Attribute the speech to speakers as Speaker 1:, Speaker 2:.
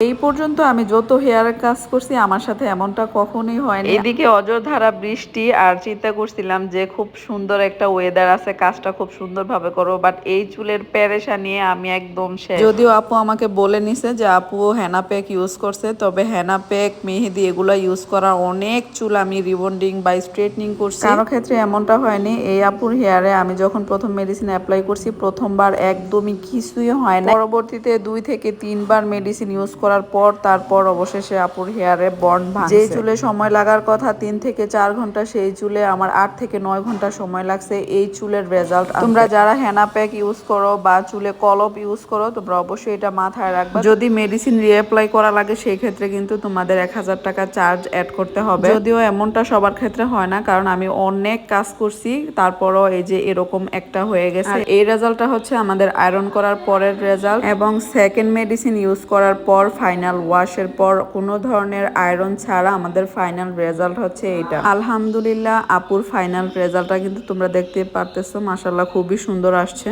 Speaker 1: এই পর্যন্ত আমি যত হেয়ারের কাজ করছি আমার সাথে এমনটা কখনোই হয়নি। এদিকে অজরধারা বৃষ্টি, আর চিন্তা করছিলাম যে খুব সুন্দর একটা ওয়েদার আছে, কাজটা খুব সুন্দরভাবে করো, বাট এই চুলের প্যারেশা নিয়ে আমি একদম শেষ। যদিও আপু আমাকে বলে নিছে যে আপু হেনা প্যাক ইউজ করছে, তবে হেনা প্যাক, মেহেদি এগুলো ইউজ করার অনেক চুল আমি রিবন্ডিং বা স্ট্রেটনিং করছি। কারো ক্ষেত্রে এমনটা হয়নি। এই আপুর হেয়ারে আমি যখন প্রথম মেডিসিন অ্যাপ্লাই করছি, প্রথমবার একদমই কিছুই হয় না। পরবর্তীতে 2 থেকে 3 বার মেডিসিন ইউজ করার পর তারপর অবশেষে আপুর হেয়ারে বর্ন ভাঙছে। যে চুলে সময় লাগার কথা 3 থেকে 4 ঘন্টা, সেই চুলে আমার 8 থেকে 9 ঘন্টা সময় লাগছে এই চুলের রেজাল্ট। তোমরা যারা হেনা প্যাক ইউজ করো বা চুলে কলপ ইউজ করো, তোমরা অবশ্যই এটা মাথায় রাখবা। যদি মেডিসিন রিঅ্যাপ্লাই করা লাগে সেই ক্ষেত্রে কিন্তু তোমাদের 1000 টাকা চার্জ অ্যাড করতে হবে। যদিও এমনটা সবার ক্ষেত্রে হয় না, কারণ আমি অনেক কাজ করছি, তারপরও এই যে এরকম একটা হয়ে গেছে। আর এই রেজাল্টটা হচ্ছে আমাদের আয়রন করার পরের রেজাল্ট, এবং সেকেন্ড মেডিসিন ইউজ করার পর ফাইনাল ওয়াশের পর কোনো ধরনের আয়রন ছাড়া আমাদের ফাইনাল রেজাল্ট হচ্ছে এইটা। আলহামদুলিল্লাহ, আপুর ফাইনাল রেজাল্টটা কিন্তু তোমরা দেখতে পারতেছো, মাশাআল্লাহ খুবই সুন্দর আসছে।